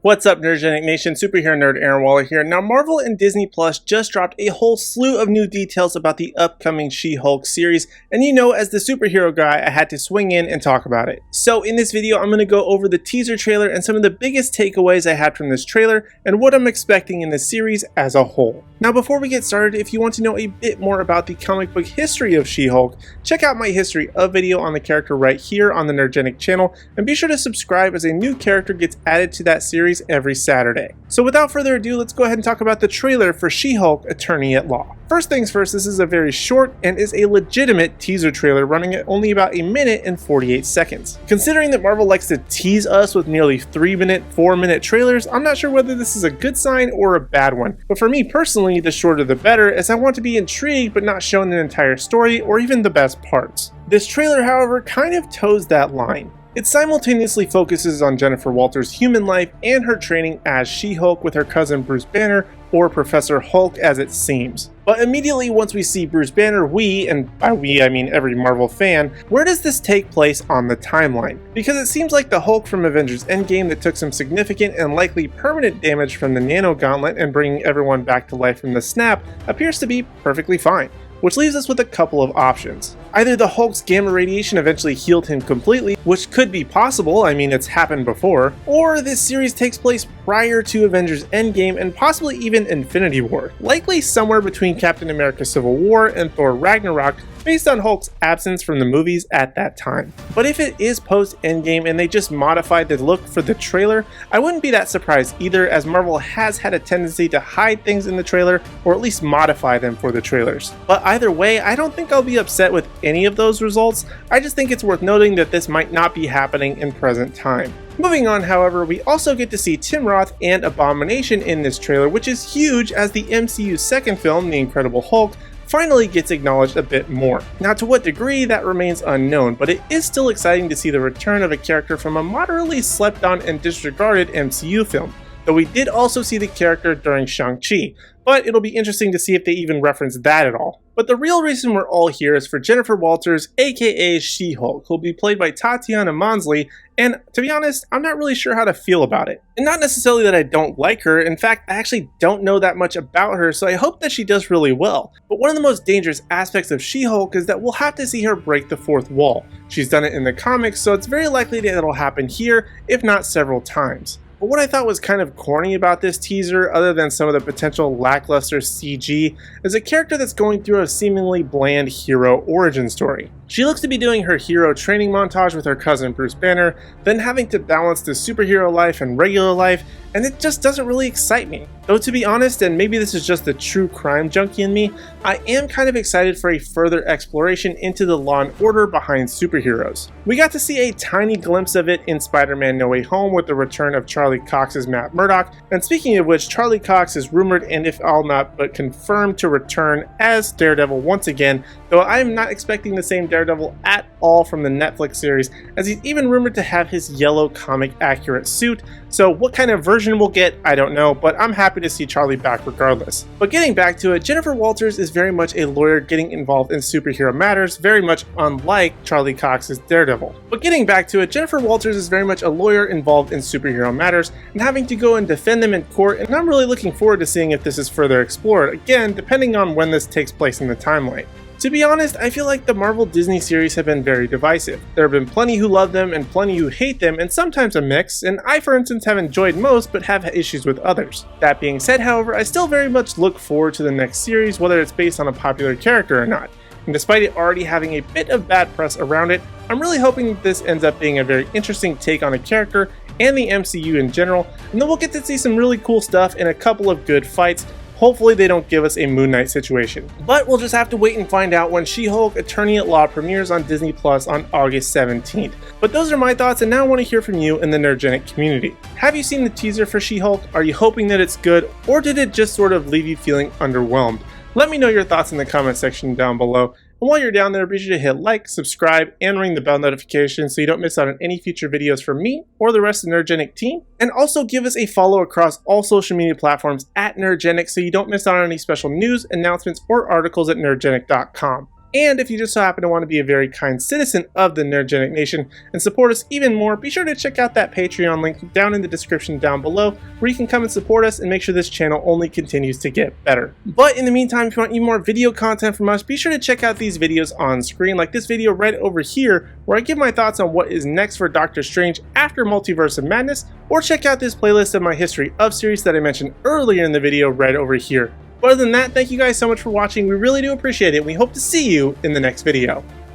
What's up, Nerdgenic Nation? Superhero nerd Aaron Waller here. Now, Marvel and Disney Plus just dropped a whole slew of new details about the upcoming She-Hulk series, and you know, as the superhero guy, I had to swing in and talk about it. So in this video, I'm going to go over the teaser trailer and some of the biggest takeaways I had from this trailer and what I'm expecting in the series as a whole. Now, before we get started, if you want to know a bit more about the comic book history of She-Hulk, check out my history of video on the character right here on the Nerdgenic channel, and be sure to subscribe as a new character gets added to that series every Saturday. So without further ado, let's go ahead and talk about the trailer for She-Hulk Attorney at Law. First things first, this is a very short and is a legitimate teaser trailer running at only about 1 minute and 48 seconds. Considering that Marvel likes to tease us with nearly 3-minute, 4-minute trailers, I'm not sure whether this is a good sign or a bad one. But for me personally, the shorter the better, as I want to be intrigued but not shown an entire story or even the best parts. This trailer, however, kind of toes that line. It simultaneously focuses on Jennifer Walters' human life and her training as She-Hulk with her cousin Bruce Banner, or Professor Hulk as it seems. But immediately once we see Bruce Banner, and by we I mean every Marvel fan, where does this take place on the timeline? Because it seems like the Hulk from Avengers Endgame that took some significant and likely permanent damage from the Nano Gauntlet and bringing everyone back to life from the snap appears to be perfectly fine. Which leaves us with a couple of options. Either the Hulk's gamma radiation eventually healed him completely, which could be possible, I mean it's happened before, or this series takes place prior to Avengers Endgame and possibly even Infinity War, likely somewhere between Captain America Civil War and Thor Ragnarok, based on Hulk's absence from the movies at that time. But if it is post-Endgame and they just modified the look for the trailer, I wouldn't be that surprised either, as Marvel has had a tendency to hide things in the trailer or at least modify them for the trailers. But either way, I don't think I'll be upset with any of those results. I just think it's worth noting that this might not be happening in present time. Moving on, however, we also get to see Tim Roth and Abomination in this trailer, which is huge as the MCU's second film, The Incredible Hulk, finally gets acknowledged a bit more. Now, to what degree, that remains unknown, but it is still exciting to see the return of a character from a moderately slept on and disregarded MCU film, though we did also see the character during Shang-Chi, but it'll be interesting to see if they even reference that at all. But the real reason we're all here is for Jennifer Walters, aka She-Hulk, who'll be played by Tatiana Maslany, and to be honest, I'm not really sure how to feel about it. And not necessarily that I don't like her, in fact, I actually don't know that much about her, so I hope that she does really well. But one of the most dangerous aspects of She-Hulk is that we'll have to see her break the fourth wall. She's done it in the comics, so it's very likely that it'll happen here, if not several times. But what I thought was kind of corny about this teaser, other than some of the potential lackluster CG, is a character that's going through a seemingly bland hero origin story. She looks to be doing her hero training montage with her cousin Bruce Banner, then having to balance the superhero life and regular life, and it just doesn't really excite me. Though to be honest, and maybe this is just the true crime junkie in me, I am kind of excited for a further exploration into the law and order behind superheroes. We got to see a tiny glimpse of it in Spider-Man No Way Home with the return of Charlie Cox's Matt Murdock, and speaking of which, Charlie Cox is rumored, and if all not but confirmed, to return as Daredevil once again, though I am not expecting the same Daredevil at all from the Netflix series, as he's even rumored to have his yellow comic accurate suit, so what kind of version we'll get, I don't know, but I'm happy to see Charlie back regardless. But getting back to it, Jennifer Walters is very much a lawyer getting involved in superhero matters, very much unlike Charlie Cox's Daredevil. But getting back to it, Jennifer Walters is very much a lawyer involved in superhero matters and having to go and defend them in court, and I'm really looking forward to seeing if this is further explored, again, depending on when this takes place in the timeline. To be honest, I feel like the Marvel Disney series have been very divisive. There have been plenty who love them and plenty who hate them, and sometimes a mix, and I for instance have enjoyed most but have issues with others. That being said, however, I still very much look forward to the next series, whether it's based on a popular character or not. And despite it already having a bit of bad press around it, I'm really hoping that this ends up being a very interesting take on a character and the MCU in general, and then we'll get to see some really cool stuff and a couple of good fights. Hopefully they don't give us a Moon Knight situation. But we'll just have to wait and find out when She-Hulk Attorney at Law premieres on Disney Plus on August 17th. But those are my thoughts, and now I want to hear from you in the Nerdgenic community. Have you seen the teaser for She-Hulk? Are you hoping that it's good, or did it just sort of leave you feeling underwhelmed? Let me know your thoughts in the comment section down below. And while you're down there, be sure to hit like, subscribe, and ring the bell notification so you don't miss out on any future videos from me or the rest of the Nerdgenic team. And also give us a follow across all social media platforms at Nerdgenic so you don't miss out on any special news, announcements, or articles at nerdgenic.com. And if you just so happen to want to be a very kind citizen of the Nerdgenic Nation and support us even more, be sure to check out that Patreon link down in the description down below, where you can come and support us and make sure this channel only continues to get better. But in the meantime, if you want even more video content from us, be sure to check out these videos on screen, like this video right over here, where I give my thoughts on what is next for Doctor Strange after Multiverse of Madness, or check out this playlist of my History of series that I mentioned earlier in the video right over here. But other than that, thank you guys so much for watching. We really do appreciate it. We hope to see you in the next video.